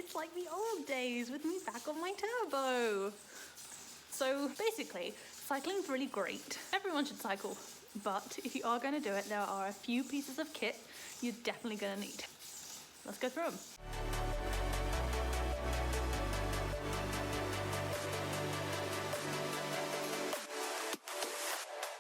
It's like the old days with me back on my turbo. So basically, cycling's really great. Everyone should cycle, but if you are going to do it, there are a few pieces of kit you're definitely going to need. Let's go through them.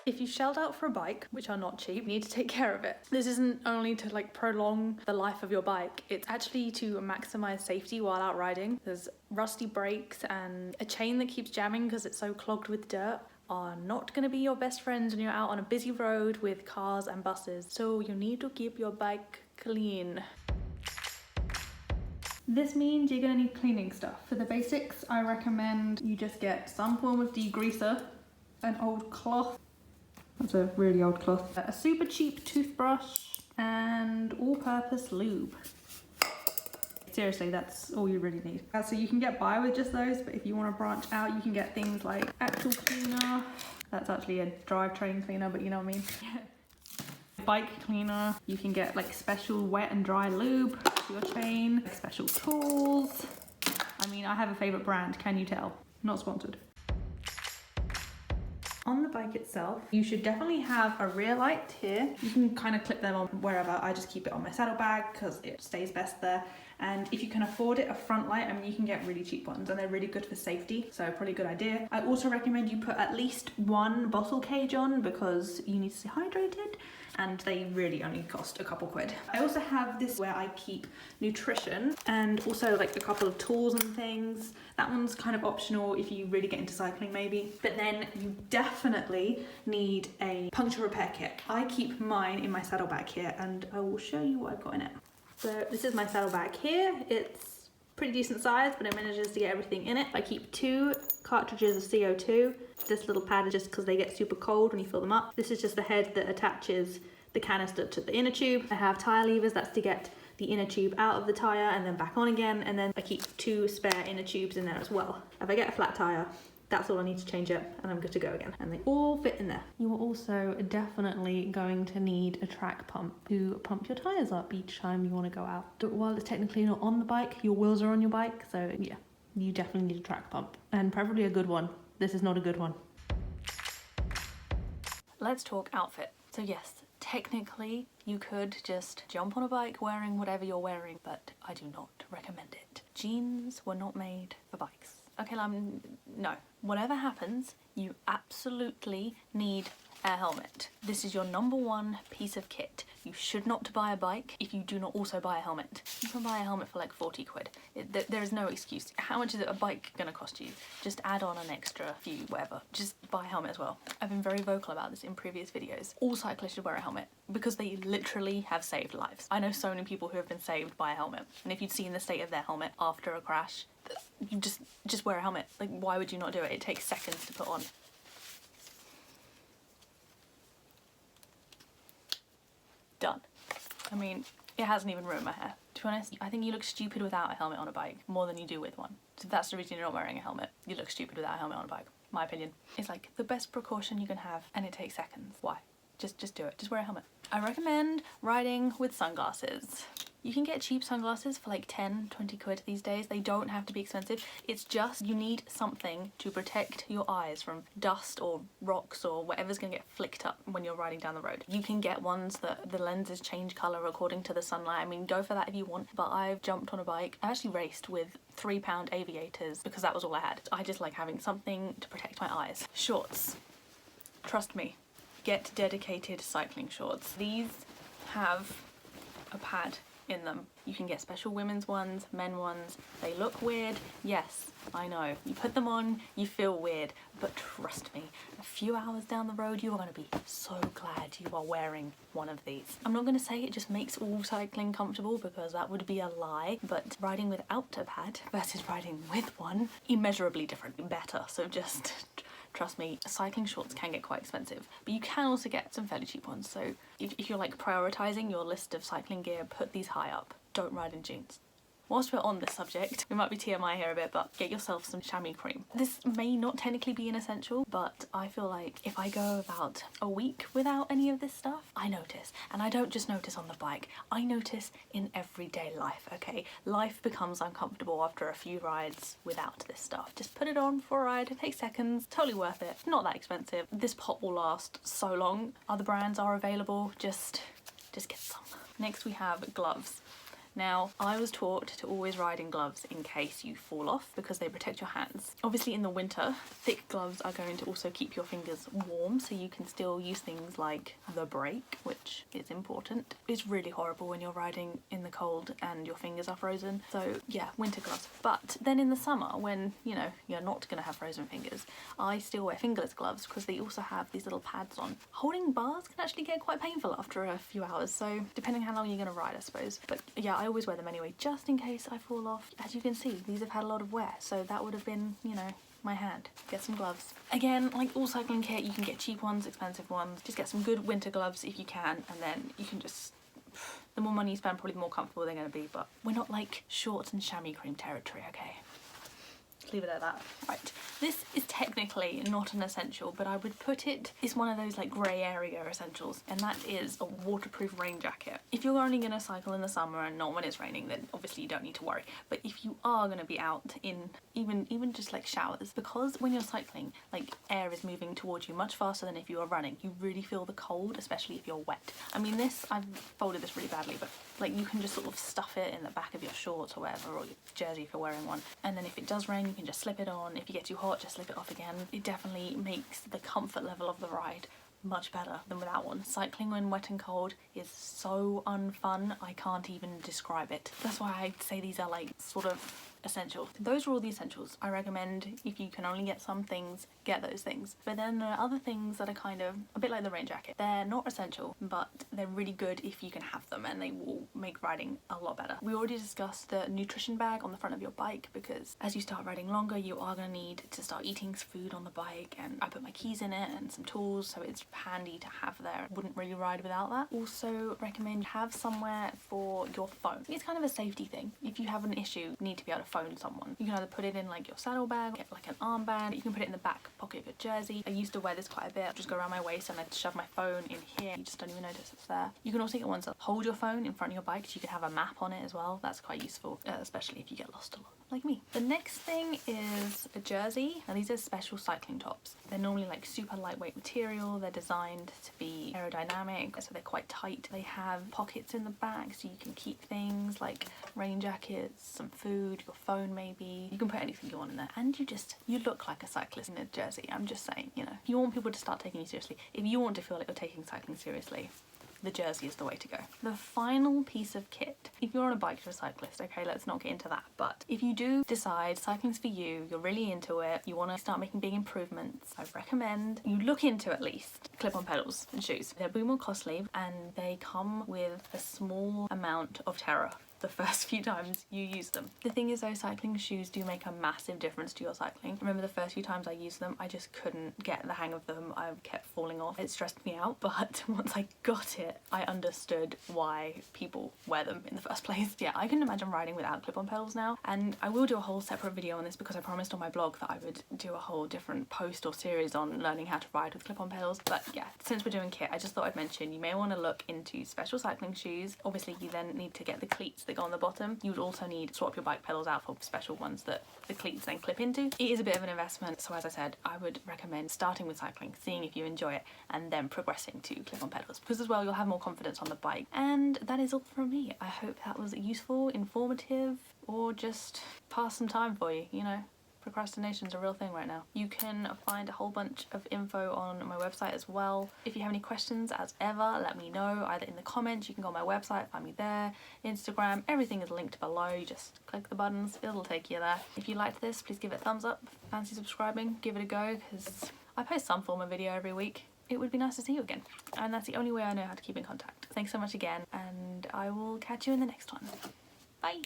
If you shelled out for a bike, which are not cheap, you need to take care of it. This isn't only to like prolong the life of your bike, it's actually to maximize safety while out riding. There's rusty brakes and a chain that keeps jamming because it's so clogged with dirt are not going to be your best friends when you're out on a busy road with cars and buses. So you need to keep your bike clean. This means you're going to need cleaning stuff. For the basics, I recommend you just get some form of degreaser, an old cloth. That's a really old cloth. A super cheap toothbrush and all-purpose lube. Seriously, that's all you really need. So you can get by with just those, but if you want to branch out, you can get things like actual cleaner. That's actually a drivetrain cleaner, but you know what I mean. Bike cleaner. You can get like special wet and dry lube for your chain. Like special tools. I mean, I have a favorite brand, can you tell? Not sponsored. On the bike itself, you should definitely have a rear light here. You can kind of clip them on wherever. I just keep it on my saddlebag because it stays best there. And if you can afford it, a front light, I mean, you can get really cheap ones and they're really good for safety. So probably a good idea. I also recommend you put at least one bottle cage on because you need to stay hydrated and they really only cost a couple quid. I also have this where I keep nutrition and also like a couple of tools and things. That one's kind of optional if you really get into cycling maybe. But then you definitely need a puncture repair kit. I keep mine in my saddlebag here and I will show you what I've got in it. So this is my saddlebag here. It's pretty decent size, but it manages to get everything in it. I keep 2 cartridges of CO2. This little pad is just because they get super cold when you fill them up. This is just the head that attaches the canister to the inner tube. I have tire levers, that's to get the inner tube out of the tire and then back on again. And then I keep 2 spare inner tubes in there as well. If I get a flat tire, that's all I need to change up and I'm good to go again. And they all fit in there. You are also definitely going to need a track pump to pump your tires up each time you want to go out. While it's technically not on the bike, your wheels are on your bike. So yeah, you definitely need a track pump and preferably a good one. This is not a good one. Let's talk outfit. So yes, technically you could just jump on a bike wearing whatever you're wearing, but I do not recommend it. Jeans were not made for bikes. Okay, no. Whatever happens, you absolutely need a helmet. This is your #1 piece of kit. You should not buy a bike if you do not also buy a helmet. You can buy a helmet for like 40 quid. There is no excuse. How much is a bike gonna cost you? Just add on an extra few, whatever. Just buy a helmet as well. I've been very vocal about this in previous videos. All cyclists should wear a helmet because they literally have saved lives. I know so many people who have been saved by a helmet. And if you'd seen the state of their helmet after a crash, you just wear a helmet. Like, why would you not do it? It takes seconds to put on. Done. I mean, it hasn't even ruined my hair. To be honest, I think you look stupid without a helmet on a bike more than you do with one. So if that's the reason you're not wearing a helmet, you look stupid without a helmet on a bike. My opinion. It's like the best precaution you can have and it takes seconds. Why? Just do it. Just wear a helmet. I recommend riding with sunglasses. You can get cheap sunglasses for like 10, 20 quid these days. They don't have to be expensive. It's just you need something to protect your eyes from dust or rocks or whatever's gonna get flicked up when you're riding down the road. You can get ones that the lenses change colour according to the sunlight. I mean, go for that if you want, but I've jumped on a bike. I actually raced with £3 aviators because that was all I had. I just like having something to protect my eyes. Shorts. Trust me, get dedicated cycling shorts. These have a pad in them. You can get special women's ones, men ones. They look weird, yes, I know. You put them on, you feel weird, but trust me, a few hours down the road, you are going to be so glad you are wearing one of these. I'm not going to say it just makes all cycling comfortable because that would be a lie, but riding without a pad versus riding with one, immeasurably different, better, so just trust me, cycling shorts can get quite expensive, but you can also get some fairly cheap ones. So if you're like prioritizing your list of cycling gear, put these high up. Don't ride in jeans. whilst we're on this subject, we might be TMI here a bit, but get yourself some chamois cream. This may not technically be an essential, but I feel like if I go about a week without any of this stuff, I notice. And I don't just notice on the bike, I notice in everyday life, okay? Life becomes uncomfortable after a few rides without this stuff. Just put it on for a ride, it takes seconds, totally worth it, not that expensive. This pot will last so long. Other brands are available, just get some. Next we have gloves. Now, I was taught to always ride in gloves in case you fall off because they protect your hands. Obviously in the winter, thick gloves are going to also keep your fingers warm so you can still use things like the brake, which is important. It's really horrible when you're riding in the cold and your fingers are frozen. So yeah, winter gloves. But then in the summer when, you know, you're not gonna have frozen fingers, I still wear fingerless gloves because they also have these little pads on. Holding bars can actually get quite painful after a few hours, so depending how long you're gonna ride, I suppose. But yeah, I always wear them anyway, just in case I fall off. As you can see, these have had a lot of wear, so that would have been, you know, my hand. Get some gloves. Again, like all cycling kit, you can get cheap ones, expensive ones. Just get some good winter gloves if you can, and then you can just, the more money you spend, probably the more comfortable they're going to be, but we're not like shorts and chamois cream territory, okay? Leave it at that. Right, this is technically not an essential, but I would put it's one of those like grey area essentials, and that is a waterproof rain jacket. If you're only going to cycle in the summer and not when it's raining, then obviously you don't need to worry. But if you are going to be out in even just like showers, because when you're cycling, like air is moving towards you much faster than if you are running, you really feel the cold, especially if you're wet. I mean, this, I've folded this really badly, but like you can just sort of stuff it in the back of your shorts or whatever, or your jersey if you're wearing one, and then if it does rain, you can just slip it on. If you get too hot, just slip it off again. It definitely makes the comfort level of the ride much better than without one. Cycling when wet and cold is so unfun, I can't even describe it. That's why I say these are like sort of essential. Those are all the essentials. I recommend if you can only get some things, get those things. But then there are other things that are kind of a bit like the rain jacket. They're not essential, but they're really good if you can have them, and they will make riding a lot better. We already discussed the nutrition bag on the front of your bike, because as you start riding longer, you are going to need to start eating food on the bike, and I put my keys in it and some tools, so it's handy to have there. Wouldn't really ride without that. Also recommend have somewhere for your phone. It's kind of a safety thing. If you have an issue, you need to be able to phone someone. You can either put it in like your saddlebag, get like an armband, you can put it in the back pocket of your jersey. I used to wear this quite a bit. Just go around my waist and I shove my phone in here. You just don't even notice it's there. You can also get ones that hold your phone in front of your bike, so you can have a map on it as well. That's quite useful, especially if you get lost a lot, like me. The next thing is a jersey. Now these are special cycling tops. They're normally like super lightweight material. They're designed to be aerodynamic, so they're quite tight. They have pockets in the back so you can keep things like rain jackets, some food, your phone maybe. You can put anything you want in there, and you look like a cyclist in a jersey. I'm just saying, you know, if you want people to start taking you seriously, if you want to feel like you're taking cycling seriously, the jersey is the way to go. The final piece of kit, if you're on a bike, you're a cyclist, okay, let's not get into that, but if you do decide cycling's for you, you're really into it, you want to start making big improvements, I recommend you look into at least clip-on pedals and shoes. They're a bit more costly, and they come with a small amount of terror the first few times you use them. The thing is though, cycling shoes do make a massive difference to your cycling. I remember the first few times I used them, I just couldn't get the hang of them. I kept falling off. It stressed me out, but once I got it, I understood why people wear them in the first place. Yeah, I can imagine riding without clip-on pedals now, and I will do a whole separate video on this because I promised on my blog that I would do a whole different post or series on learning how to ride with clip-on pedals. But yeah, since we're doing kit, I just thought I'd mention you may want to look into special cycling shoes. Obviously you then need to get the cleats that go on the bottom. You would also need to swap your bike pedals out for special ones that the cleats then clip into. It is a bit of an investment, so as I said, I would recommend starting with cycling, seeing if you enjoy it, and then progressing to clip-on pedals, because as well you'll have more confidence on the bike. And that is all from me. I hope that was useful, informative, or just pass some time for you, you know. Procrastination's a real thing right now. You can find a whole bunch of info on my website as well. If you have any questions, as ever, let me know, either in the comments, you can go on my website, find me there, Instagram, everything is linked below. You just click the buttons, it'll take you there. If you liked this, please give it a thumbs up. Fancy subscribing, give it a go, because I post some form of video every week. It would be nice to see you again. And that's the only way I know how to keep in contact. Thanks so much again, and I will catch you in the next one. Bye!